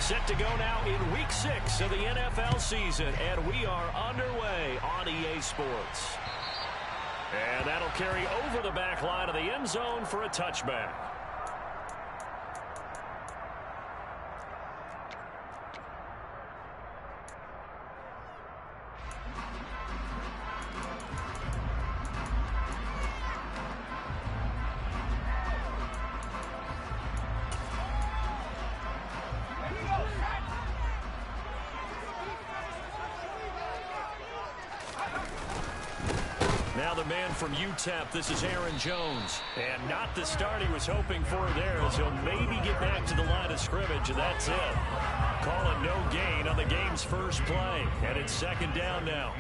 Set to go now in Week 6 of the NFL season, and we are underway on EA Sports. And that'll carry over the back line of the end zone for a touchback. Now the man from UTEP, this is Aaron Jones. And not the start he was hoping for there, as he'll maybe get back to the line of scrimmage, and that's it. Calling no gain on the game's first play, and it's second down now.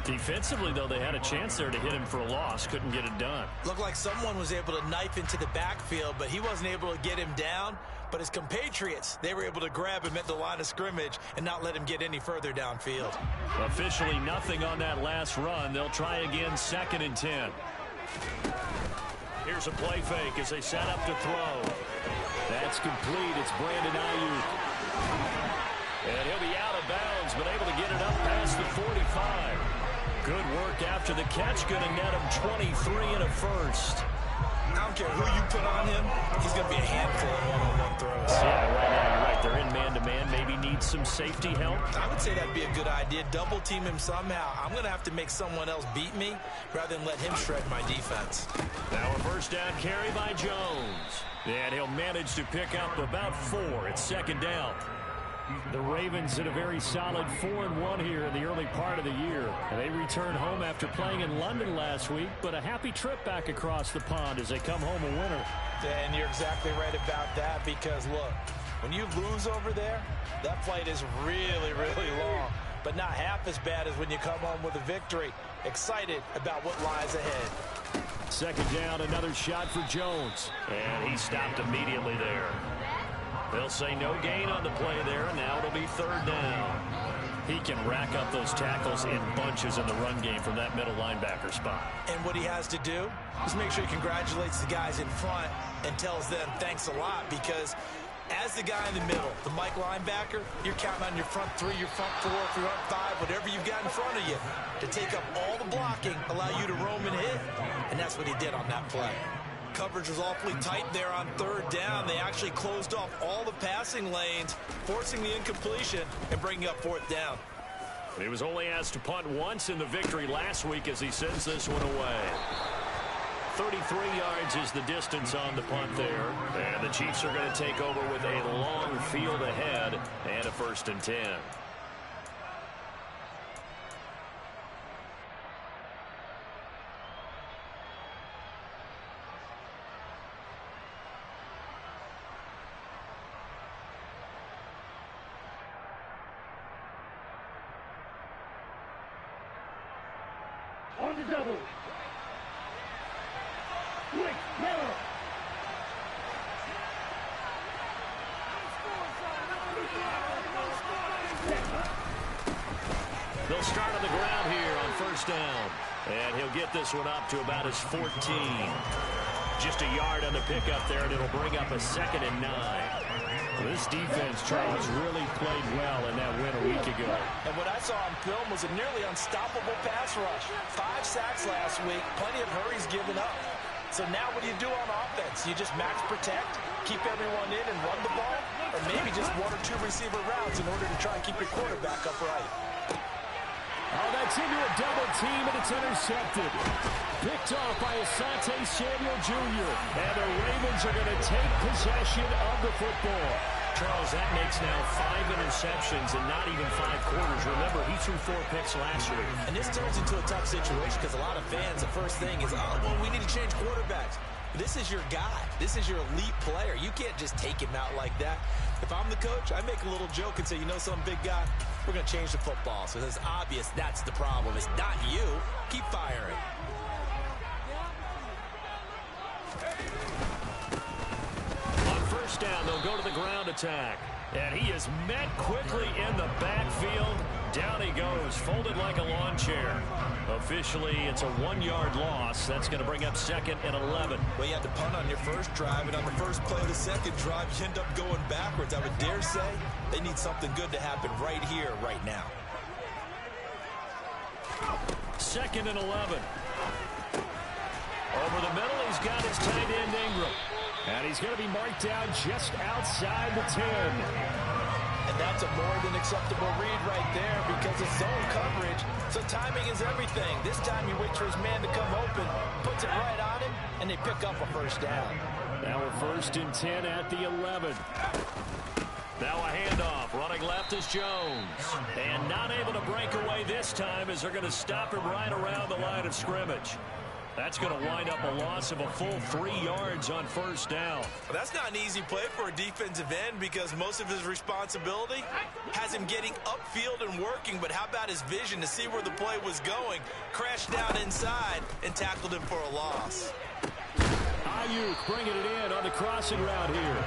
Defensively, though, they had a chance there to hit him for a loss. Couldn't get it done. Looked like someone was able to knife into the backfield, but he wasn't able to get him down. But his compatriots, they were able to grab him at the line of scrimmage and not let him get any further downfield. Officially nothing on that last run. They'll try again, 2nd and 10. Here's a play fake as they set up to throw. That's complete. It's Brandon Ayuk. And he'll be out of bounds, but able to get it up past the 45. Good work after the catch. Going to net him 23 and a first. I don't care who you put on him. He's going to be a handful of one-on-one throws. Yeah, right now you're right. They're in man-to-man. Maybe need some safety help. I would say that'd be a good idea. Double team him somehow. I'm going to have to make someone else beat me rather than let him shred my defense. Now a first down carry by Jones. And he'll manage to pick up about 4. It's second down. The Ravens in a very solid 4-1 here in the early part of the year. And they return home after playing in London last week, but a happy trip back across the pond as they come home a winner. And you're exactly right about that, because, look, when you lose over there, that flight is really, really long, but not half as bad as when you come home with a victory. Excited about what lies ahead. Second down, another shot for Jones. And he stopped immediately there. They'll say no gain on the play there, and now it'll be 3rd down. He can rack up those tackles in bunches in the run game from that middle linebacker spot. And what he has to do is make sure he congratulates the guys in front and tells them thanks a lot, because as the guy in the middle, the Mike linebacker, you're counting on your front 3, your front 4, your front 5, whatever you've got in front of you to take up all the blocking, allow you to roam and hit. And that's what he did on that play. Coverage was awfully tight there on 3rd down. They actually closed off all the passing lanes, forcing the incompletion and bringing up 4th down. He was only asked to punt once in the victory last week as he sends this one away. 33 yards is the distance on the punt there. And the Chiefs are going to take over with a long field ahead and a 1st and 10. On the double. Quick, Miller. They'll start on the ground here on 1st down. And he'll get this one up to about his 14. Just a yard on the pickup there, and it'll bring up a 2nd and 9. This defense, Charles, really played well in that win a week ago. And what I saw on film was a nearly unstoppable pass rush. 5 sacks last week, plenty of hurries given up. So now what do you do on offense? You just max protect, keep everyone in and run the ball, or maybe just 1 or 2 receiver routes in order to try and keep your quarterback upright. Oh, that's into a double team, and it's intercepted. Picked off by Asante Samuel Jr. And the Ravens are going to take possession of the football. Charles, that makes now 5 interceptions in not even 5 quarters. Remember, he threw 4 picks last week. And this turns into a tough situation because a lot of fans, the first thing is, oh, well, we need to change quarterbacks. This is your guy. This is your elite player. You can't just take him out like that. If I'm the coach, I make a little joke and say, you know something, big guy? We're going to change the football. So it's obvious that's the problem. It's not you. Keep firing. On 1st down, they'll go to the ground attack. And he is met quickly in the backfield. Down he goes, folded like a lawn chair. Officially, it's a 1-yard loss. That's going to bring up 2nd and 11. Well, you had to punt on your first drive, and on the first play of the second drive, you end up going backwards. I would dare say they need something good to happen right here, right now. 2nd and 11. Over the middle, he's got his tight end Ingram. And he's going to be marked down just outside the 10. And that's a more than acceptable read right there because it's zone coverage, so timing is everything. This time you wait for his man to come open, puts it right on him, and they pick up a first down. Now a 1st and 10 at the 11. Now a handoff. Running left is Jones. And not able to break away this time as they're going to stop him right around the line of scrimmage. That's going to wind up a loss of a full 3 yards on 1st down. Well, that's not an easy play for a defensive end because most of his responsibility has him getting upfield and working, but how about his vision to see where the play was going, crashed down inside, and tackled him for a loss. Ayuk bringing it in on the crossing route here.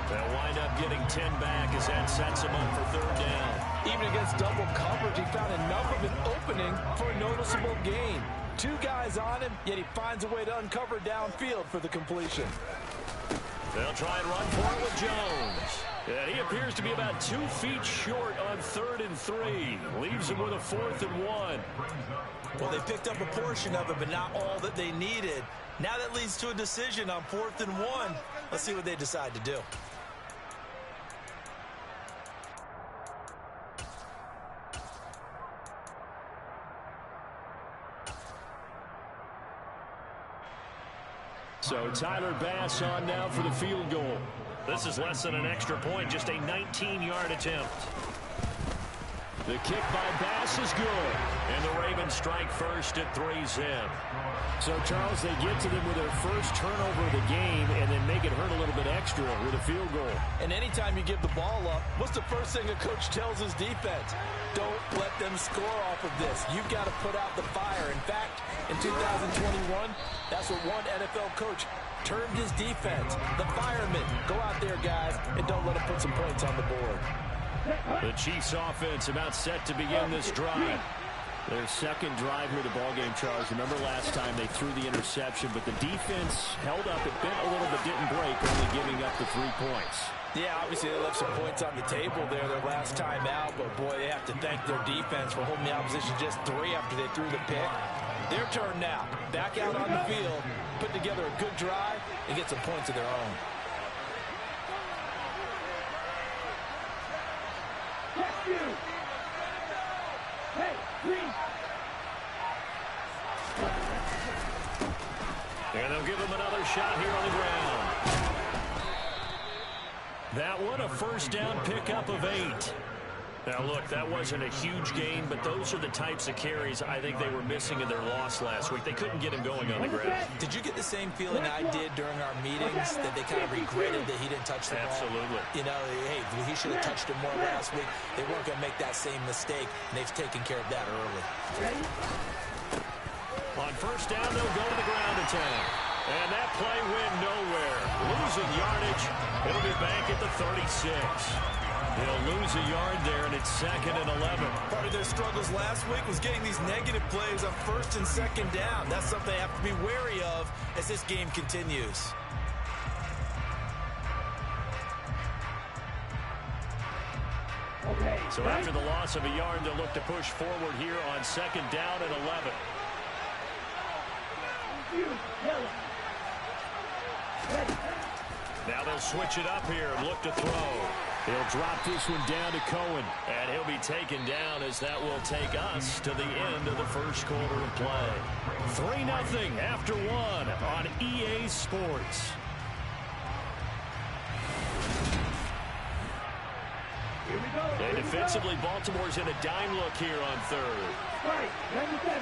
They'll wind up getting 10 back as that sets him up for 3rd down. Even against double coverage, he found enough of an opening for a noticeable gain. 2 guys on him, yet he finds a way to uncover downfield for the completion. They'll try and run for it with Jones. And he appears to be about 2 feet short on 3rd and 3. Leaves him with a 4th and 1. Well, they picked up a portion of it, but not all that they needed. Now that leads to a decision on 4th and 1. Let's see what they decide to do. So Tyler Bass on now for the field goal. This is less than an extra point, just a 19-yard attempt. The kick by Bass is good. And the Ravens strike first at 3-zip. So, Charles, they get to them with their first turnover of the game and then make it hurt a little bit extra with a field goal. And anytime you give the ball up, what's the first thing a coach tells his defense? Don't let them score off of this. You've got to put out the fire. In fact, in 2021, that's what one NFL coach termed his defense. The firemen. Go out there, guys, and don't let them put some points on the board. The Chiefs offense about set to begin this drive. Their second drive here of the ballgame, Charles. Remember last time they threw the interception, but the defense held up. It bent a little but didn't break, only giving up the 3 points. Yeah, obviously they left some points on the table there their last time out, but boy, they have to thank their defense for holding the opposition just 3 after they threw the pick. Their turn now. Back out on the field, put together a good drive, and get some points of their own. And they'll give him another shot here on the ground. That one, a first down pickup of 8. Now, look, that wasn't a huge gain, but those are the types of carries I think they were missing in their loss last week. They couldn't get him going on the ground. Did you get the same feeling I did during our meetings, that they kind of regretted that he didn't touch the ball? Absolutely. You know, hey, he should have touched it more last week. They weren't going to make that same mistake, and they've taken care of that early. On first down, they'll go to the ground attack. And that play went nowhere. Losing yardage. It'll be back at the 36. They'll lose a yard there, and it's 2nd and 11. Part of their struggles last week was getting these negative plays on 1st and 2nd down. That's something they have to be wary of as this game continues. So after the loss of a yard, they'll look to push forward here on 2nd down and 11. Now they'll switch it up here and look to throw. He'll drop this one down to Cohen. And he'll be taken down as that will take us to the end of the first quarter of play. 3-0 after 1 on EA Sports. And defensively, Baltimore's in a dime look here on 3rd. Right, 97.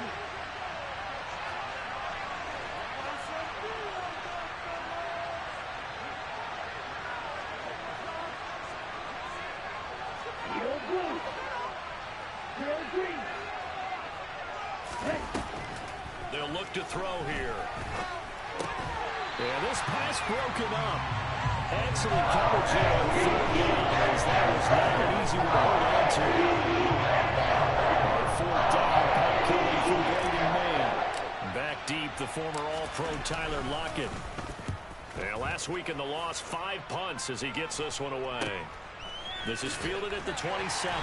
They'll look to throw here. Yeah, this pass broken up. Excellent coverage there on 4th down, as that was not an easy one to hold on to. fourth down. Punt coming from Braden Mann. Back deep, the former All-Pro Tyler Lockett. Yeah, last week in the loss, 5 punts as he gets this one away. This is fielded at the 27.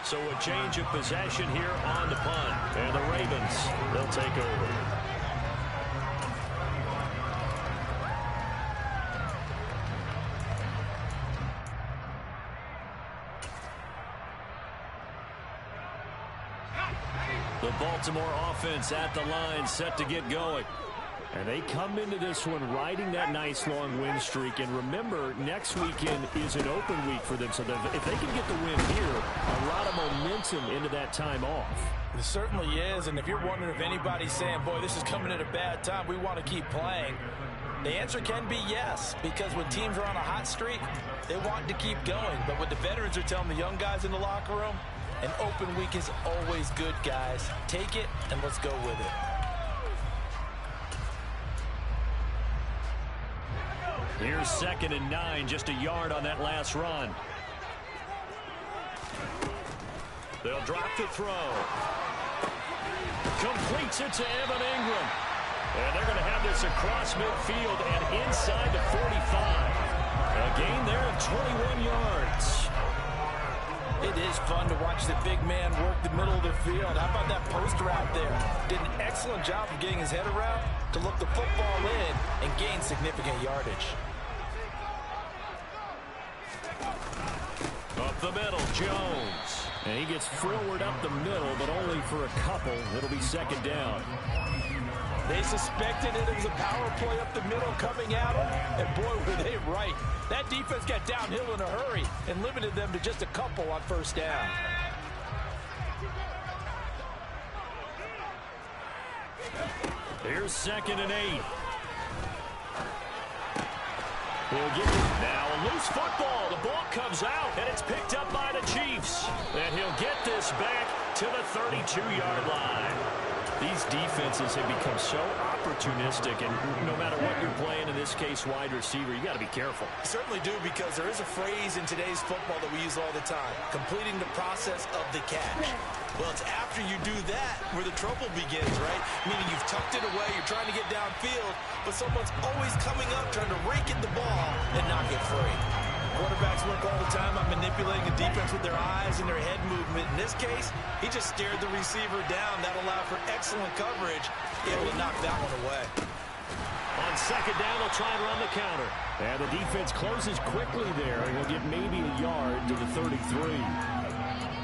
So a change of possession here on the punt. And the Ravens, they'll take over. The Baltimore offense at the line, set to get going. And they come into this one riding that nice long win streak. And remember, next weekend is an open week for them. So if they can get the win here, a lot of momentum into that time off. It certainly is. And if you're wondering if anybody's saying, boy, this is coming at a bad time, we want to keep playing, the answer can be yes. Because when teams are on a hot streak, they want to keep going. But what the veterans are telling the young guys in the locker room, an open week is always good, guys. Take it and let's go with it. Here's 2nd and 9, just a yard on that last run. They'll drop to throw. Completes it to Evan Ingram. And they're going to have this across midfield and inside the 45. A gain there of 21 yards. It is fun to watch the big man work the middle of the field. How about that post route there? Did an excellent job of getting his head around to look the football in and gain significant yardage. Up the middle, Jones. And he gets forward up the middle, but only for a couple. It'll be 2nd down. They suspected it was a power play up the middle coming at them, and boy, were they right. That defense got downhill in a hurry and limited them to just a couple on 1st down. Here's 2nd and 8. He'll get it. Now a loose football. The ball comes out, and it's picked up by the Chiefs. And he'll get this back to the 32-yard line. These defenses have become so opportunistic, and no matter what you're playing, in this case, wide receiver, you got to be careful. Certainly do, because there is a phrase in today's football that we use all the time, completing the process of the catch. Well, it's after you do that where the trouble begins, right? Meaning you've tucked it away, you're trying to get downfield, but someone's always coming up trying to rake at the ball and not get free. Quarterbacks work all the time on manipulating the defense with their eyes and their head movement. In this case, he just stared the receiver down. That allowed for excellent coverage, able to knock that one away. On 2nd down, they'll try and run the counter. And the defense closes quickly there, and he'll get maybe a yard to the 33.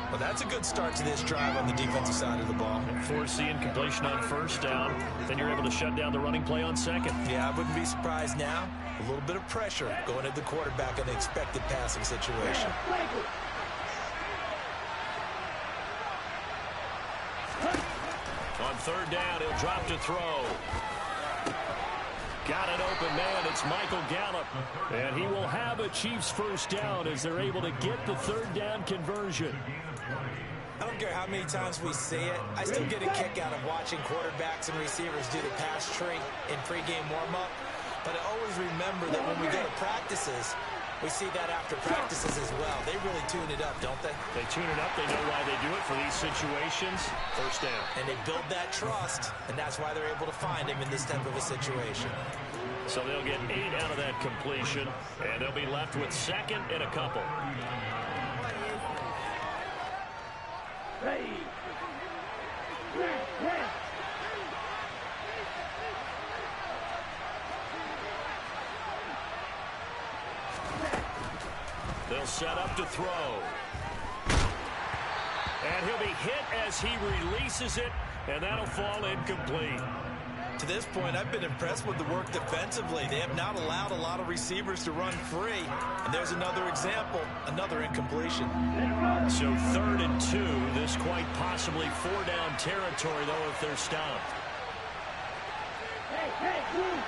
Well, that's a good start to this drive on the defensive side of the ball. Force the incompletion on 1st down. Then you're able to shut down the running play on 2nd. Yeah, I wouldn't be surprised now. A little bit of pressure going at the quarterback in the expected passing situation. On 3rd down, he'll drop to throw. Got an open man. It's Michael Gallup. And he will have a Chiefs 1st down as they're able to get the 3rd down conversion. I don't care how many times we see it. I still get a kick out of watching quarterbacks and receivers do the pass tree in pregame warm-up. But I always remember that when we go to practices, we see that after practices as well. They really tune it up, don't they? They tune it up. They know why they do it for these situations. 1st down. And they build that trust, and that's why they're able to find him in this type of a situation. So they'll get 8 out of that completion, and they'll be left with 2nd and a couple. Ready. They'll set up to throw. And he'll be hit as he releases it, and that'll fall incomplete. To this point, I've been impressed with the work defensively. They have not allowed a lot of receivers to run free. And there's another example, another incompletion. So 3rd and 2, this quite possibly 4-down territory, though, if they're stopped. Hey, move.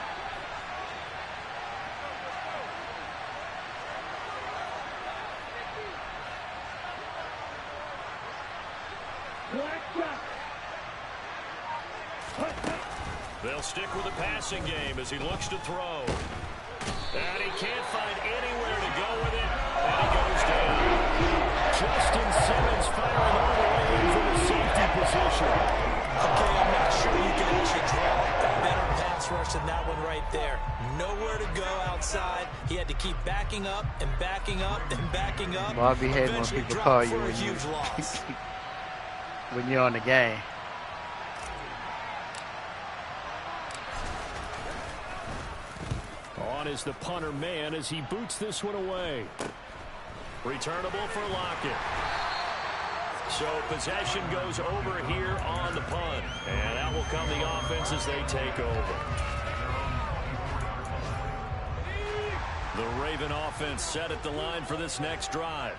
They'll stick with the passing game as he looks to throw. And he can't find anywhere to go with it. And he goes down. Justin Simmons firing all the way in from the forcing that one right there. Nowhere to go outside. He had to keep backing up and backing up and backing up. Well, I'll be hating when people call you for a huge loss. when you're on the game. On is the punter man as he boots this one away. Returnable for Lockett. So possession goes over here on the punt. And out will come the offense as they take over. The Raven offense set at the line for this next drive.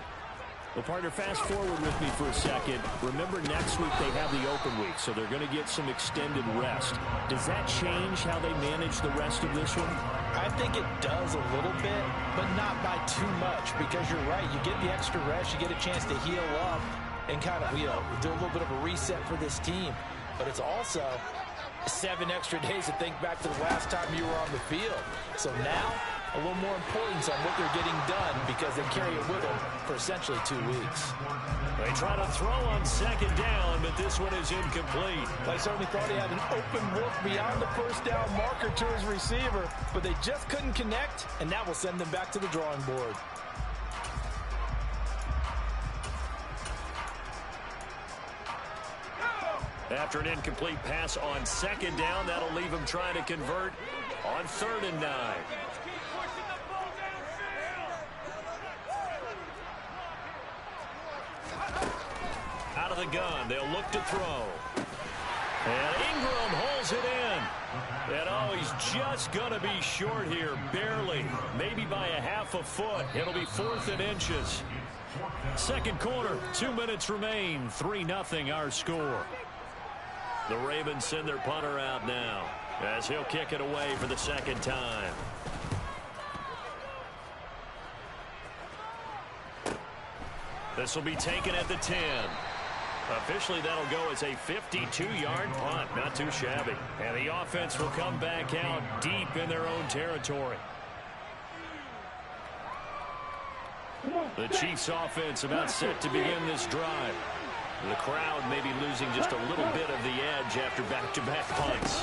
Well, partner, fast forward with me for a second. Remember, next week they have the open week, so they're going to get some extended rest. Does that change how they manage the rest of this one? I think it does a little bit, but not by too much, because you're right. You get the extra rest, you get a chance to heal up and kind of, do a little bit of a reset for this team. But it's also 7 extra days to think back to the last time you were on the field. So now, a little more importance on what they're getting done because they carry it with them for essentially 2 weeks. They try to throw on second down, but this one is incomplete. I certainly thought he had an open look beyond the first down marker to his receiver, but they just couldn't connect, and that will send them back to the drawing board. After an incomplete pass on second down, that'll leave him trying to convert on 3rd and 9. Out of the gun, they'll look to throw. And Ingram holds it in. And oh, he's just going to be short here, barely. Maybe by a half a foot. It'll be 4th and inches. Second quarter, 2 minutes remain. 3-0 our score. The Ravens send their punter out now as he'll kick it away for the second time. This will be taken at the 10. Officially, that'll go as a 52-yard punt. Not too shabby. And the offense will come back out deep in their own territory. The Chiefs offense about set to begin this drive. The crowd may be losing just a little bit of the edge after back-to-back punts.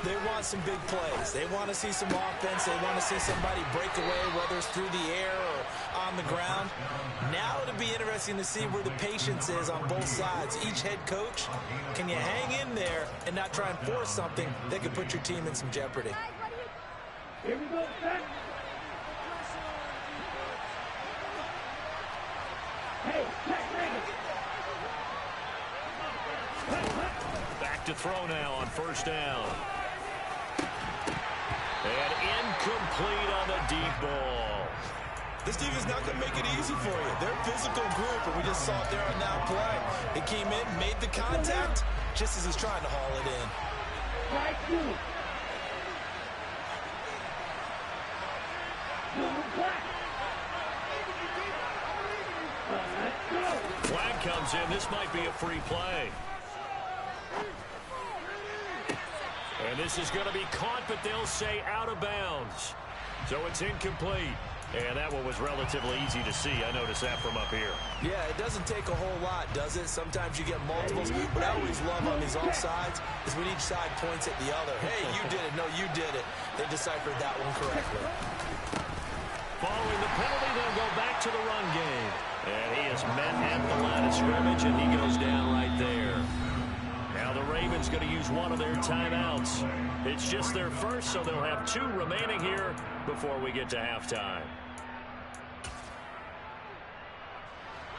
They want some big plays. They want to see some offense. They want to see somebody break away, whether it's through the air or on the ground. Now it'll be interesting to see where the patience is on both sides. Each head coach, can you hang in there and not try and force something that could put your team in some jeopardy? Here we go, set. Hey, check, Back to throw now on 1st down. And incomplete on the deep ball. This defense is not going to make it easy for you. They're a physical group, and we just saw it there on that play. It came in, made the contact, just as he's trying to haul it in. Right, 2. Flag comes in. This might be a free play. And this is going to be caught, but they'll say out of bounds. So it's incomplete. And that one was relatively easy to see. I noticed that from up here. Yeah, it doesn't take a whole lot, does it? Sometimes you get multiples. What I always love on these offsides is when each side points at the other. Hey, you did it. No, you did it. They deciphered that one correctly. Following the penalty, they'll go back to the run game. And he is met at the line of scrimmage, and he goes down right there. Now the Ravens going to use one of their timeouts. It's just their first, so they'll have 2 remaining here before we get to halftime.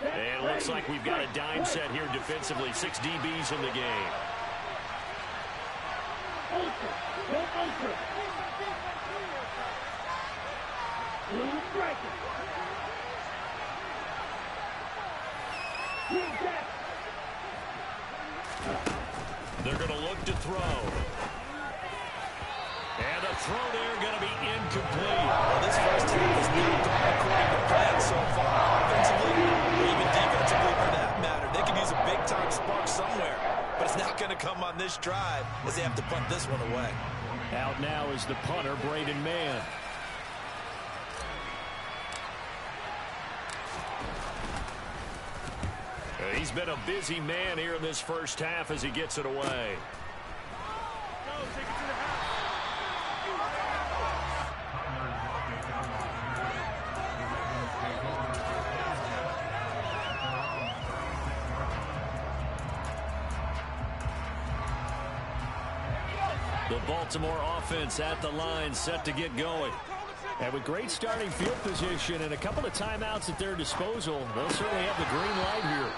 And it looks like we've got a dime set here defensively. 6 DBs in the game. Ultra. Go ultra. Blue striker. Green jack. They're going to look to throw. And a throw there going to be incomplete. Well, this first half has not gone according to plan so far. Offensively, or even defensively for that matter. They could use a big-time spark somewhere. But it's not going to come on this drive as they have to punt this one away. Out now is the punter, Braden Mann. He's been a busy man here in this first half as he gets it away. The Baltimore offense at the line, set to get going. And with great starting field position and a couple of timeouts at their disposal, they'll certainly have the green light here.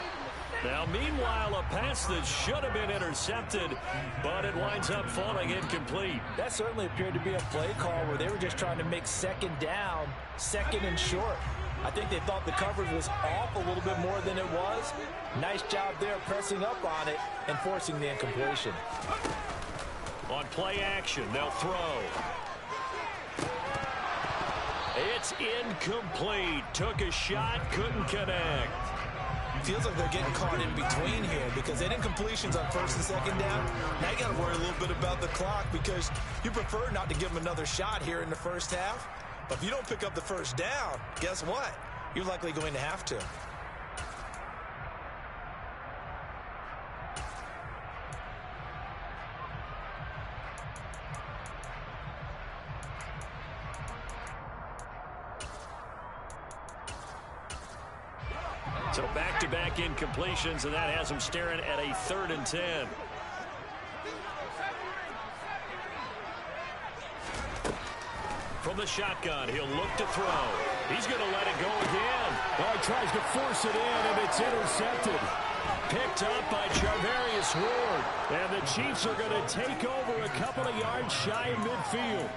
Now, meanwhile, a pass that should have been intercepted, but it winds up falling incomplete. That certainly appeared to be a play call where they were just trying to make second down, second and short. I think they thought the coverage was off a little bit more than it was. Nice job there pressing up on it and forcing the incompletion. On play action, they'll throw. It's incomplete. Took a shot, couldn't connect. Feels like they're getting caught in between here because they didn't completions on first and second down. Now you got to worry a little bit about the clock because you prefer not to give them another shot here in the first half. But if you don't pick up the first down, guess what? You're likely going to have to. So back-to-back incompletions, and that has them staring at a 3rd and 10. From the shotgun, he'll look to throw. He's going to let it go again. Well, he tries to force it in, and it's intercepted. Picked up by Charvarius Ward. And the Chiefs are going to take over a couple of yards shy of midfield.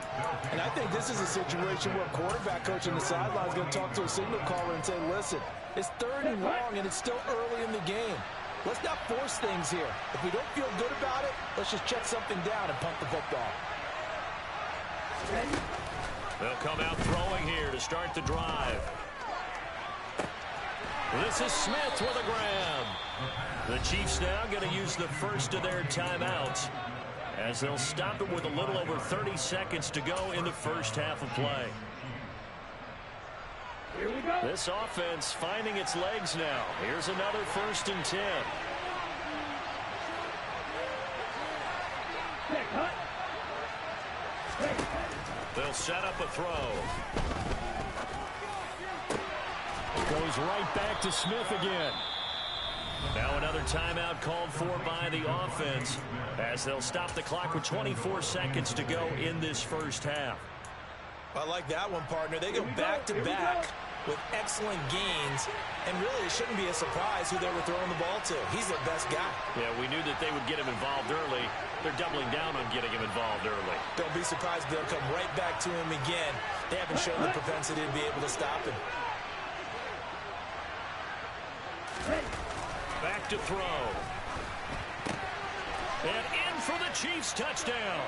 And I think this is a situation where a quarterback coach on the sideline is going to talk to a signal caller and say, listen, it's 3rd and long, and it's still early in the game. Let's not force things here. If we don't feel good about it, let's just check something down and punt the football. They'll come out throwing here to start the drive. This is Smith with a grab. The Chiefs now going to use the first of their timeouts as they'll stop it with a little over 30 seconds to go in the first half of play. Here we go. This offense finding its legs now. Here's another 1st and 10. Check, hut. Hey. They'll set up a throw. Goes right back to Smith again. Now another timeout called for by the offense as they'll stop the clock with 24 seconds to go in this first half. I like that one, partner. They go back-to-back with excellent gains, and really it shouldn't be a surprise who they were throwing the ball to. He's their best guy. Yeah, we knew that they would get him involved early. They're doubling down on getting him involved early. Don't be surprised if they'll come right back to him again. They haven't shown the propensity to be able to stop him. Back to throw. And in for the Chiefs touchdown.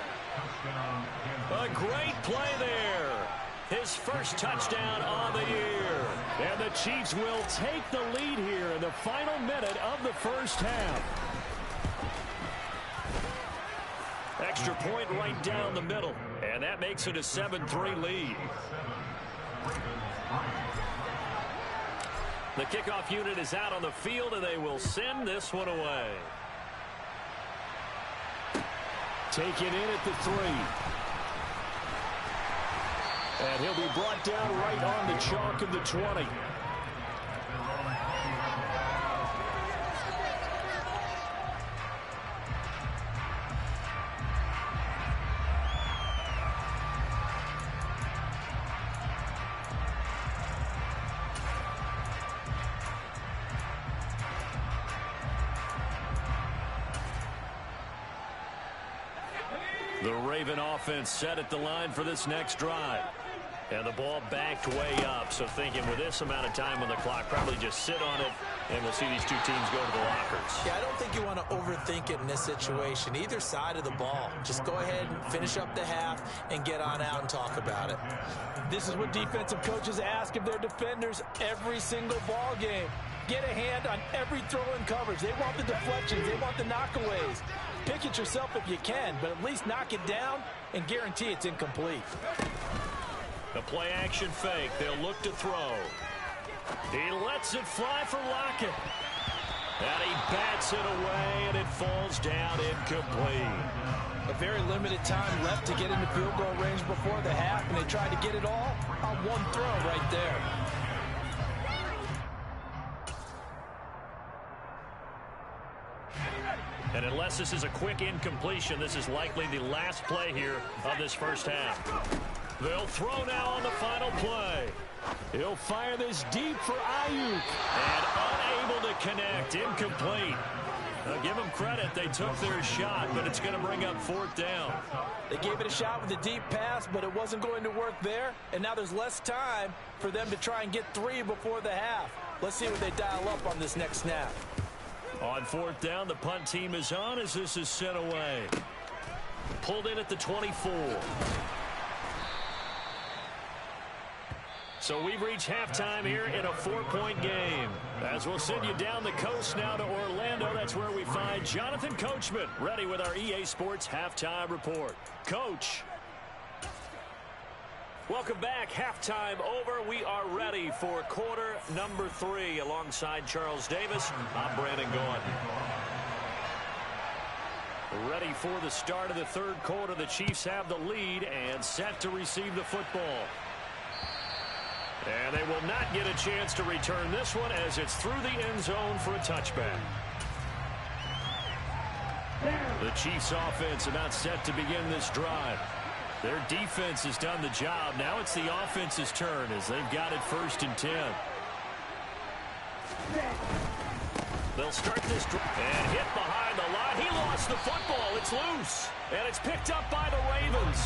A great play there. His first touchdown on the year. And the Chiefs will take the lead here in the final minute of the first half. Extra point right down the middle. And that makes it a 7-3 lead. The kickoff unit is out on the field, and they will send this one away. Taken in at the 3. And he'll be brought down right on the chalk of the 20. The Raven offense set at the line for this next drive. And the ball backed way up. So thinking with this amount of time on the clock, probably just sit on it, and we'll see these two teams go to the lockers. Yeah, I don't think you want to overthink it in this situation. Either side of the ball. Just go ahead and finish up the half and get on out and talk about it. This is what defensive coaches ask of their defenders every single ball game. Get a hand on every throw in coverage. They want the deflections. They want the knockaways. Pick it yourself if you can, but at least knock it down and guarantee it's incomplete. The play action fake. They'll look to throw. He lets it fly for Lockett. And he bats it away, and it falls down incomplete. A very limited time left to get into field goal range before the half, and they tried to get it all on one throw right there. And unless this is a quick incompletion, this is likely the last play here of this first half. They'll throw now on the final play. He'll fire this deep for Ayuk. And unable to connect. Incomplete. Now give them credit. They took their shot, but it's going to bring up 4th down. They gave it a shot with a deep pass, but it wasn't going to work there. And now there's less time for them to try and get 3 before the half. Let's see what they dial up on this next snap. On 4th down, the punt team is on as this is sent away. Pulled in at the 24. So we've reached halftime here in a 4-point game. As we'll send you down the coast now to Orlando, that's where we find Jonathan Coachman, ready with our EA Sports Halftime Report. Coach. Welcome back. Halftime over. We are ready for quarter number 3. Alongside Charles Davis, I'm Brandon Gaughan. Ready for the start of the 3rd quarter. The Chiefs have the lead and set to receive the football. And they will not get a chance to return this one as it's through the end zone for a touchback. The Chiefs offense about set to begin this drive. Their defense has done the job. Now it's the offense's turn as they've got it 1st and 10. They'll start this drive and hit behind the line. He lost the football. It's loose. And it's picked up by the Ravens.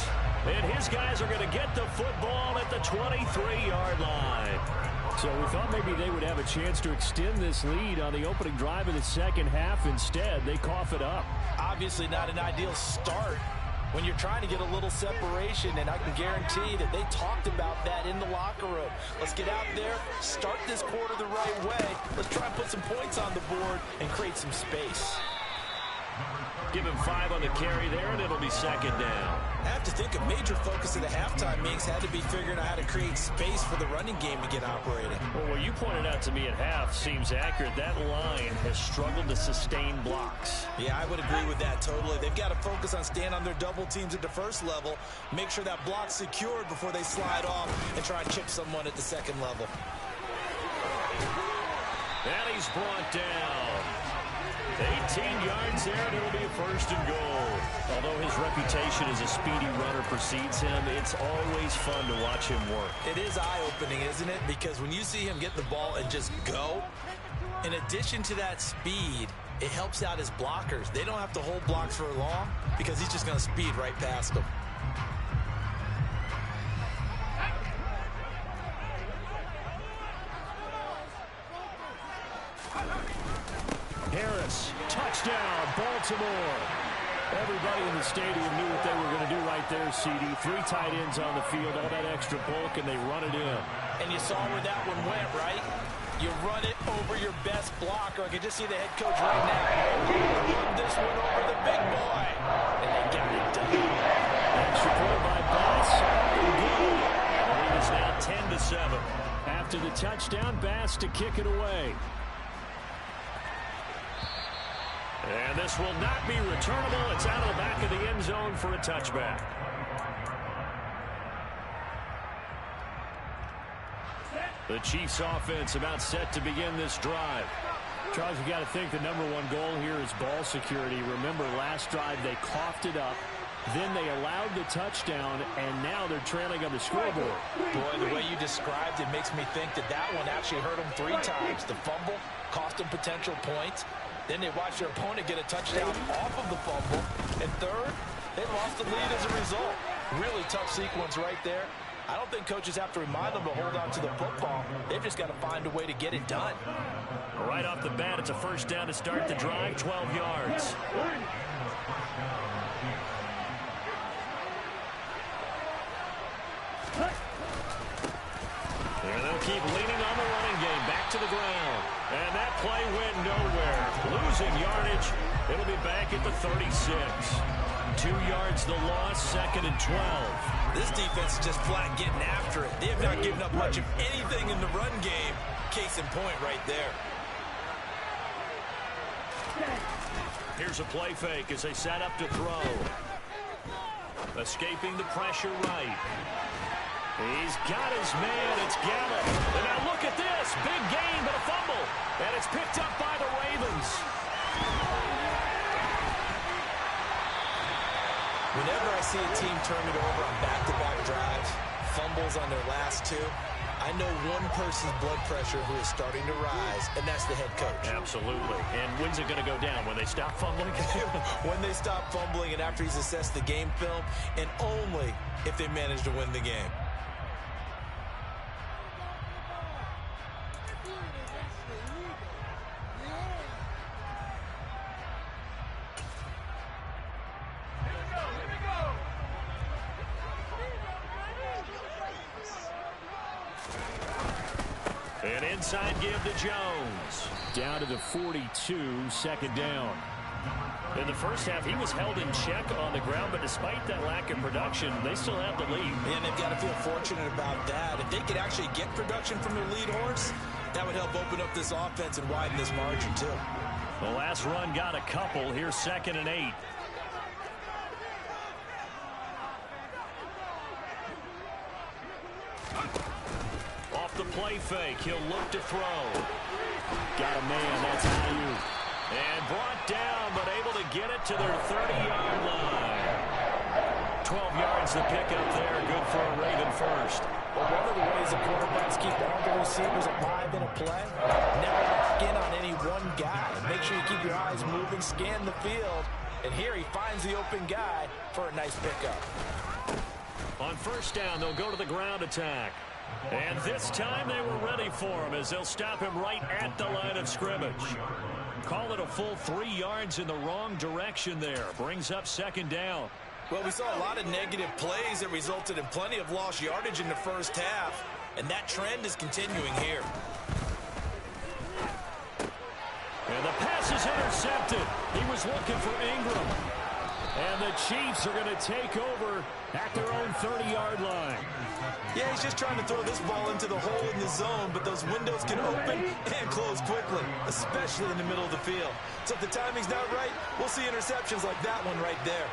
And his guys are going to get the football at the 23-yard line. So we thought maybe they would have a chance to extend this lead on the opening drive of the second half. Instead, they cough it up. Obviously not an ideal start when you're trying to get a little separation, and I can guarantee that they talked about that in the locker room. Let's get out there, start this quarter the right way. Let's try and put some points on the board and create some space. Give him 5 on the carry there, and it'll be 2nd down. I have to think a major focus of the halftime meetings had to be figuring out how to create space for the running game to get operating. Well, what you pointed out to me at half seems accurate. That line has struggled to sustain blocks. Yeah, I would agree with that totally. They've got to focus on staying on their double teams at the 1st level, make sure that block's secured before they slide off and try and chip someone at the 2nd level. And he's brought down. 18 yards there, and it'll be a 1st and goal. Although his reputation as a speedy runner precedes him, it's always fun to watch him work. It is eye-opening, isn't it? Because when you see him get the ball and just go, in addition to that speed, it helps out his blockers. They don't have to hold blocks for long because he's just going to speed right past them. Harris, touchdown, Baltimore. Everybody in the stadium knew what they were going to do right there, CD. 3 tight ends on the field, all that extra bulk, and they run it in. And you saw where that one went, right? You run it over your best blocker. I can just see the head coach right now. Run this one over the big boy. And they got it done. Extra point by Bass. Good. The lead is now 10-7. After the touchdown, Bass to kick it away. And this will not be returnable. It's out of the back of the end zone for a touchback. The Chiefs offense about set to begin this drive. Charles, you got to think the #1 goal here is ball security. Remember, last drive they coughed it up. Then they allowed the touchdown, and now they're trailing on the scoreboard. Boy, the way you described it makes me think that that one actually hurt them 3 times. The fumble cost them potential points. Then they watched their opponent get a touchdown off of the fumble. And third, they lost the lead as a result. Really tough sequence right there. I don't think coaches have to remind them to hold on to the football. They've just got to find a way to get it done. Right off the bat, it's a 1st down to start the drive, 12 yards. And they'll keep leaning on the running game. Back to the ground. And that play went nowhere. Losing yardage. It'll be back at the 36. 2 yards the loss, 2nd and 12. This defense is just flat getting after it. They have not given up much of anything in the run game. Case in point right there. Here's a play fake as they set up to throw. Escaping the pressure right. He's got his man. It's Gallup. And now look at this. Big gain, but a fumble. And it's picked up by the Ravens. Whenever I see a team turn it over on back-to-back drives, fumbles on their last two, I know one person's blood pressure who is starting to rise, and that's the head coach. Absolutely. And when's it going to go down? When they stop fumbling? When they stop fumbling and after he's assessed the game film, and only if they manage to win the game. An inside give to Jones. Down to the 42, second down. In the first half, he was held in check on the ground, but despite that lack of production, they still have the lead. And they've got to feel fortunate about that. If they could actually get production from their lead horse, that would help open up this offense and widen this margin, too. The last run got a couple. Here's 2nd and 8. Off the play fake, he'll look to throw. Got a man, that's Ayuk. And brought down, but able to get it to their 30-yard line. 12 yards to pick up there. Good for a Raven first. Well, one of the ways the quarterbacks keep all the receivers alive in a play, never lock in on any one guy. Make sure you keep your eyes moving, scan the field. And here he finds the open guy for a nice pickup. On first down, they'll go to the ground attack. And this time they were ready for him as they'll stop him right at the line of scrimmage. Call it a full 3 yards in the wrong direction there. Brings up 2nd down. Well, we saw a lot of negative plays that resulted in plenty of lost yardage in the first half, and that trend is continuing here. And the pass is intercepted. He was looking for Ingram. And the Chiefs are going to take over at their own 30-yard line. Yeah, he's just trying to throw this ball into the hole in the zone, but those windows can open and close quickly, especially in the middle of the field. So if the timing's not right, we'll see interceptions like that one right there.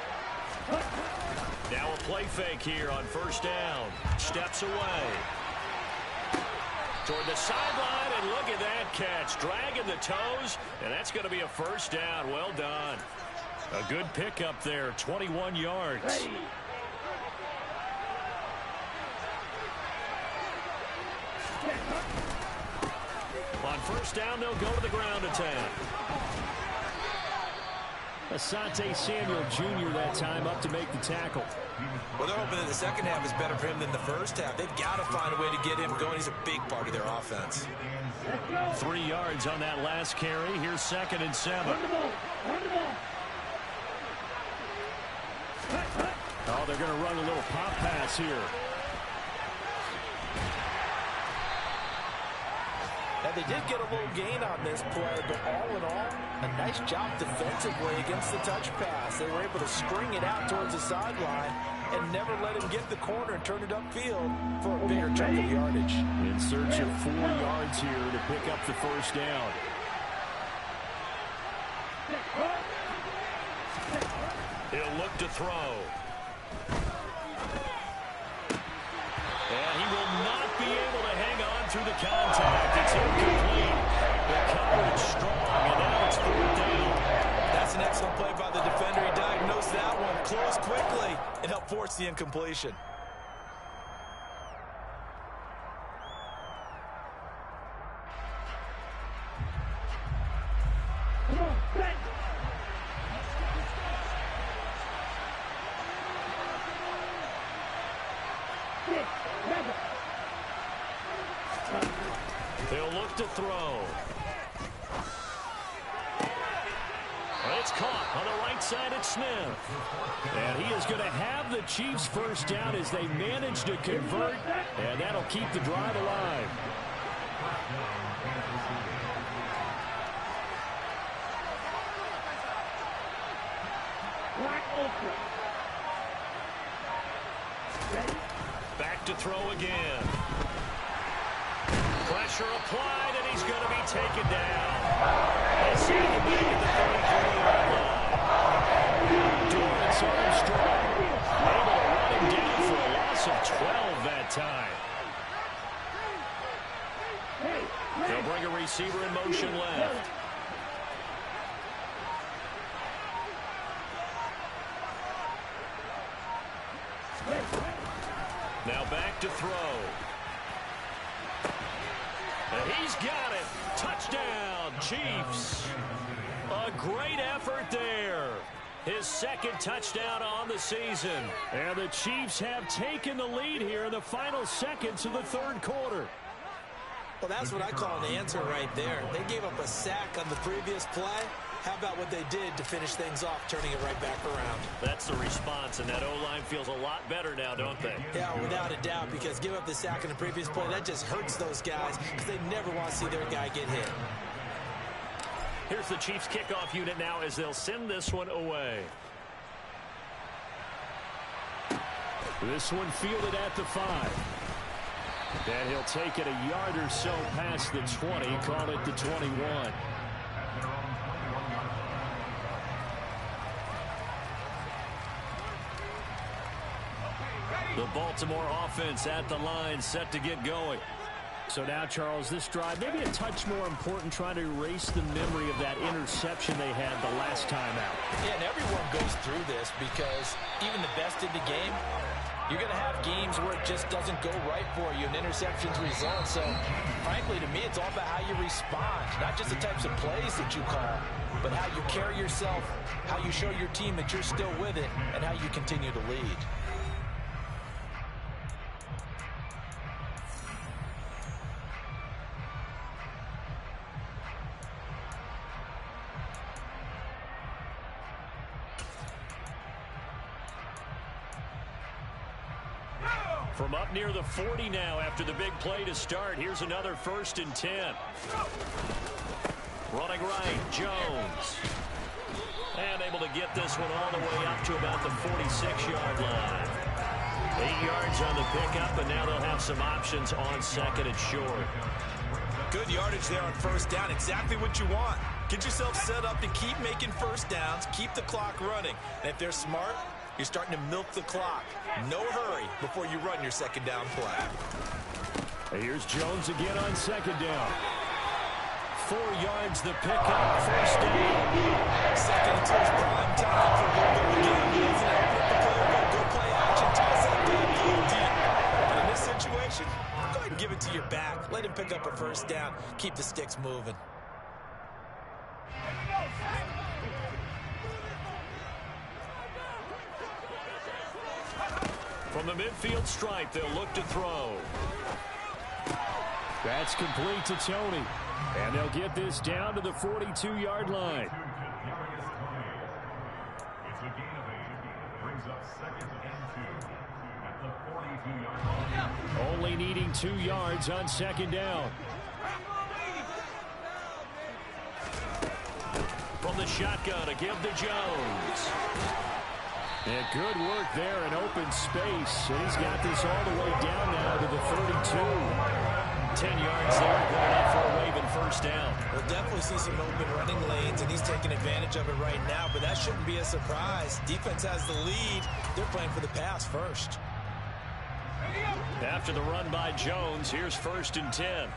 Now a play fake here on first down. Steps away. Toward the sideline, and look at that catch. Dragging the toes, and that's going to be a first down. Well done. A good pickup there, 21 yards. On first down, they'll go to the ground attack. Asante Samuel Jr. that time up to make the tackle. Well, they're hoping that the second half is better for him than the first half. They've got to find a way to get him going. He's a big part of their offense. 3 yards on that last carry. Here's 2nd and 7. Oh, they're going to run a little pop pass here. Now, they did get a little gain on this play, but all in all, a nice job defensively against the touch pass. They were able to string it out towards the sideline and never let him get the corner and turn it upfield for a bigger chunk of yardage. In search of 4 yards here to pick up the first down. He'll look to throw. And he will not be able to hang on through the contact. It's incomplete. The coverage strong, and now it's 4th down. That's an excellent play by the defender. He diagnosed that one, closed quickly, and helped force the incompletion. They'll look to throw. It's caught on the right side at Smith. And he is going to have the Chiefs first down as they manage to convert, and that'll keep the drive alive. Back to throw again. Pressure applied, and he's going to be taken down. They see him back at the 33-yard line. Dorrance Armstrong able to run him down for a loss of 12 that time. They'll bring a receiver in motion left. He's got it. Touchdown, Chiefs. A great effort there. His second touchdown on the season. And the Chiefs have taken the lead here in the final seconds of the third quarter. Well, that's what I call an answer right there. They gave up a sack on the previous play. How about what they did to finish things off, turning it right back around? That's the response, and that O-line feels a lot better now, don't they? Yeah, without a doubt, because give up the sack in the previous play, that just hurts those guys because they never want to see their guy get hit. Here's the Chiefs kickoff unit now as they'll send this one away. This one fielded at the 5. And he'll take it a yard or so past the 20, call it the 21. The Baltimore offense at the line, set to get going. So now, Charles, this drive, maybe a touch more important, trying to erase the memory of that interception they had the last time out. Yeah, and everyone goes through this because even the best in the game, you're going to have games where it just doesn't go right for you, and interceptions result. So, frankly, to me, it's all about how you respond, not just the types of plays that you call, but how you carry yourself, how you show your team that you're still with it, and how you continue to lead. From up near the 40 now after the big play to start. Here's another 1st and 10. Running right, Jones. And able to get this one all the way up to about the 46-yard line. 8 yards on the pickup, and now they'll have some options on 2nd and short. Good yardage there on 1st down. Exactly what you want. Get yourself set up to keep making 1st downs, keep the clock running. And if they're smart, you're starting to milk the clock. No hurry before you run your 2nd down play. Here's Jones again on 2nd down. 4 yards the pickup, 1st down. 2nd and 2 is prime time for go again. Isn't it? Go play action, toss that ball deep. But in this situation, go ahead and give it to your back. Let him pick up a 1st down. Keep the sticks moving. From the midfield stripe, they'll look to throw. That's complete to Tony. And they'll get this down to the 42-yard line. It's a gain of 8. Brings up 2nd and 2 at the 42-yard line. Only needing 2 yards on 2nd down. From the shotgun to give to Jones. And good work there in open space. And he's got this all the way down now to the 32. 10 yards there, going up for a waving 1st down. We'll definitely see some open running lanes, and he's taking advantage of it right now, but that shouldn't be a surprise. Defense has the lead. They're playing for the pass first. After the run by Jones, here's 1st and 10.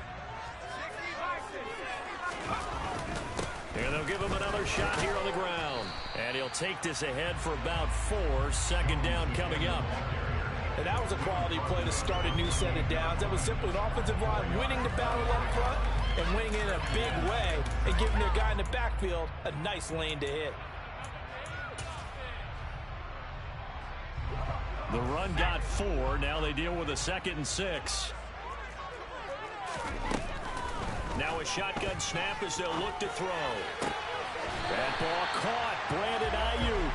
And they'll give him another shot here on the ground. And he'll take this ahead for about 4. 2nd down coming up. And that was a quality play to start a new set of downs. That was simply an offensive line winning the battle up front and winning in a big way and giving their guy in the backfield a nice lane to hit. The run got 4. Now they deal with a 2nd and 6. Now a shotgun snap as they'll look to throw. That ball caught. Brandon Ayuk.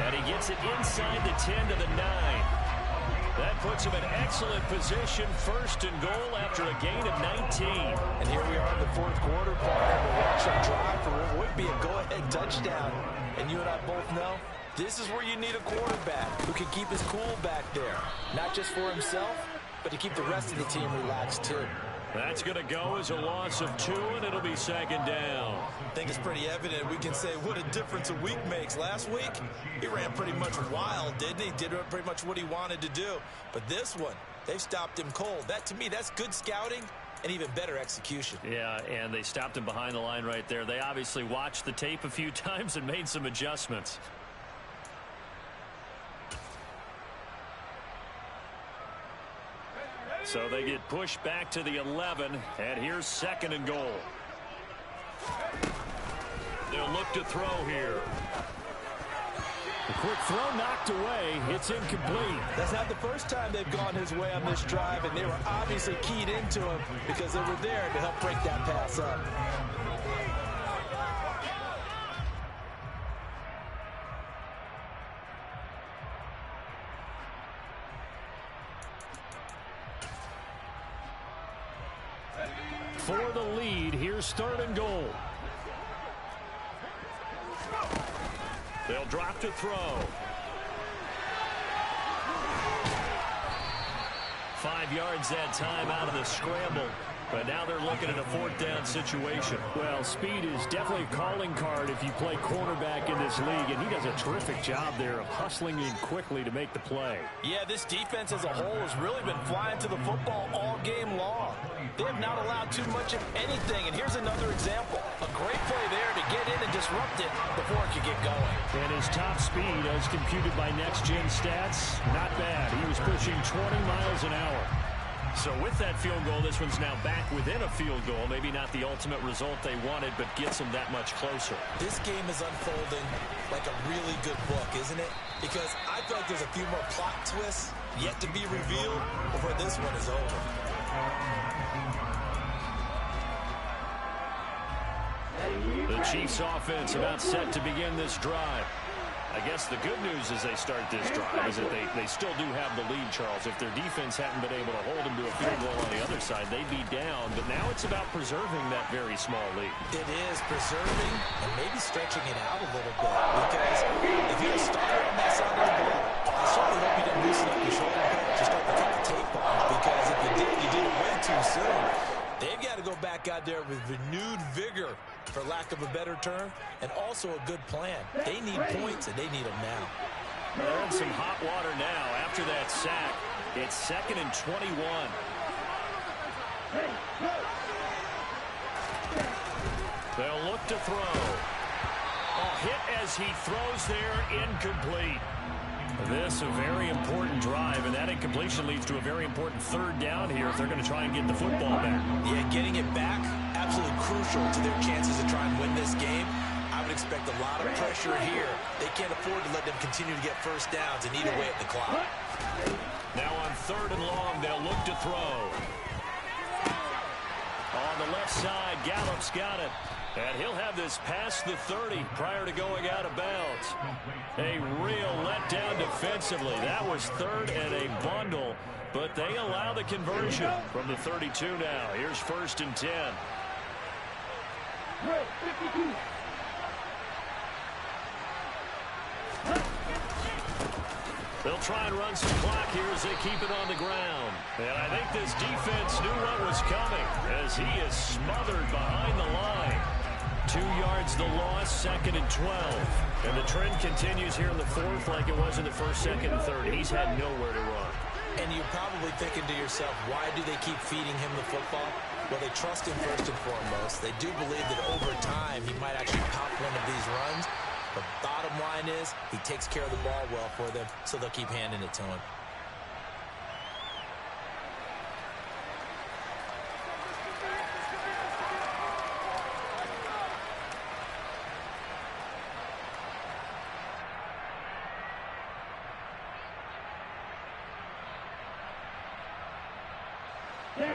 And he gets it inside the 10 to the 9. That puts him in excellent position. 1st and goal after a gain of 19. And here we are in the 4th quarter, partner. We'll watch him drive for what would be a go-ahead touchdown. And you and I both know this is where you need a quarterback who can keep his cool back there. Not just for himself, but to keep the rest of the team relaxed too. That's going to go as a loss of 2, and it'll be 2nd down. I think it's pretty evident. We can say what a difference a week makes. Last week, he ran pretty much wild, didn't he? Did pretty much what he wanted to do. But this one, they've stopped him cold. That, to me, that's good scouting and even better execution. Yeah, and they stopped him behind the line right there. They obviously watched the tape a few times and made some adjustments. So they get pushed back to the 11, and here's 2nd and goal. They'll look to throw here. A quick throw knocked away. It's incomplete. That's not the first time they've gone his way on this drive, and they were obviously keyed into him because they were there to help break that pass up. For the lead, here's 3rd and goal. They'll drop to throw. 5 yards that time out of the scramble. But now they're looking at a 4th down situation. Well, speed is definitely a calling card if you play quarterback in this league, and he does a terrific job there of hustling in quickly to make the play. Yeah, this defense as a whole has really been flying to the football all game long. They have not allowed too much of anything, and here's another example. A great play there to get in and disrupt it before it could get going. And his top speed, as computed by next-gen stats, not bad. He was pushing 20 miles an hour. So with that field goal, this one's now back within a field goal. Maybe not the ultimate result they wanted, but gets them that much closer. This game is unfolding like a really good book, isn't it? Because I feel like there's a few more plot twists yet to be revealed before this one is over. The Chiefs offense about set to begin this drive. I guess the good news as they start this drive is that they still do have the lead, Charles. If their defense hadn't been able to hold them to a field goal on the other side, they'd be down. But now it's about preserving that very small lead. It is preserving and maybe stretching it out a little bit. Because if you're a starter on that side of the ball, I certainly hope you didn't loosen up your shoulder pad. Just start to cut the tape off. Because if you did it way too soon. They've got to go back out there with renewed vigor, for lack of a better term, and also a good plan. They need points, and they need them now. They're in some hot water now after that sack. It's 2nd and 21. They'll look to throw. A hit as he throws there, incomplete. This a very important drive, and that incompletion leads to a very important 3rd down here if they're going to try and get the football back. Yeah, getting it back, absolutely crucial to their chances to try and win this game. I would expect a lot of pressure here. They can't afford to let them continue to get first downs and eat away at the clock. Now on 3rd and long, they'll look to throw. On the left side, Gallup's got it. And he'll have this past the 30 prior to going out of bounds. A real letdown defensively. That was 3rd and a bundle, but they allow the conversion from the 32 now. Here's 1st and 10. They'll try and run some clock here as they keep it on the ground. And I think this defense knew what was coming as he is smothered behind the line. 2 yards the loss, 2nd and 12. And the trend continues here in the 4th like it was in the 1st, 2nd, and 3rd. He's had nowhere to run. And you're probably thinking to yourself, why do they keep feeding him the football? Well, they trust him first and foremost. They do believe that over time he might actually pop one of these runs. But bottom line is he takes care of the ball well for them, so they'll keep handing it to him.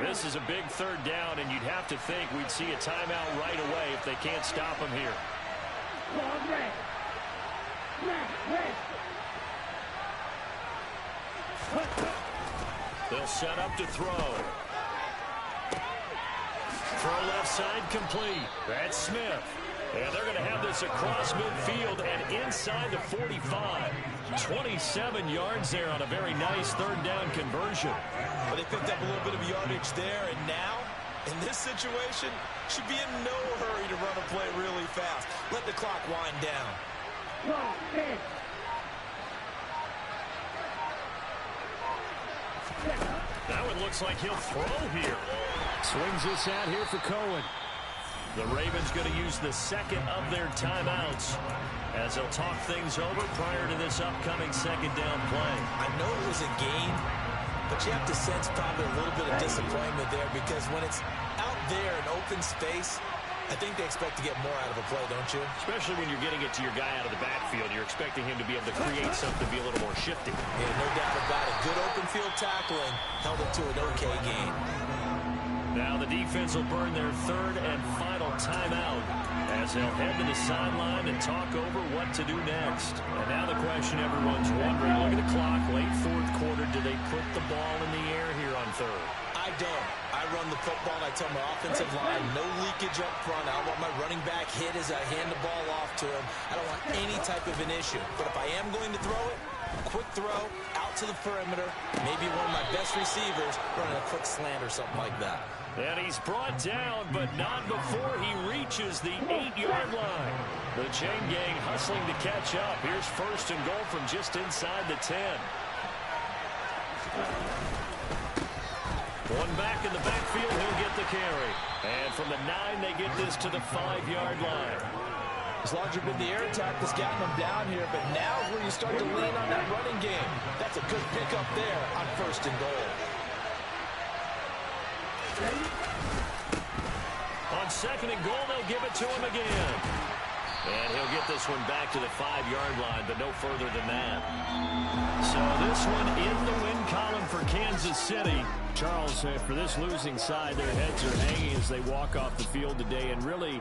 This is a big 3rd down, and you'd have to think we'd see a timeout right away if they can't stop him here. They'll set up to throw. Throw left side complete. That's Smith. And they're going to have this across midfield and inside the 45. 27 yards there on a very nice 3rd down conversion. But they picked up a little bit of yardage there, and now, in this situation, should be in no hurry to run a play really fast. Let the clock wind down. That one looks like he'll throw here. Swings this out here for Cohen. The Ravens going to use the 2nd of their timeouts as they'll talk things over prior to this upcoming 2nd down play. I know it was a gain, but you have to sense probably a little bit of disappointment there because when it's out there in open space, I think they expect to get more out of a play, don't you? Especially when you're getting it to your guy out of the backfield. You're expecting him to be able to create something, be a little more shifty. Yeah, no doubt about it. Good open field tackling held it to an okay game. Now the defense will burn their third and final timeout as they'll head to the sideline and talk over what to do next. And now the question everyone's wondering, look at the clock, late fourth quarter, do they put the ball in the air here on third? I don't. I run the football, and I tell my offensive line, no leakage up front. I don't want my running back hit as I hand the ball off to him. I don't want any type of an issue. But if I am going to throw it, quick throw, out to the perimeter, maybe one of my best receivers running a quick slant or something like that. And he's brought down, but not before he reaches the 8-yard line. The chain gang hustling to catch up. Here's first and goal from just inside the 10. One back in the backfield, he'll get the carry. And from the 9, they get this to the 5-yard line. It's largely been the air attack that's gotten them down here, but now is where you start to lean on that running game. That's a good pickup there on first and goal. On second and goal, they'll give it to him again. And he'll get this one back to the 5-yard line, but no further than that. So this one in the win column for Kansas City. Charles, for this losing side, their heads are hanging as they walk off the field today, and really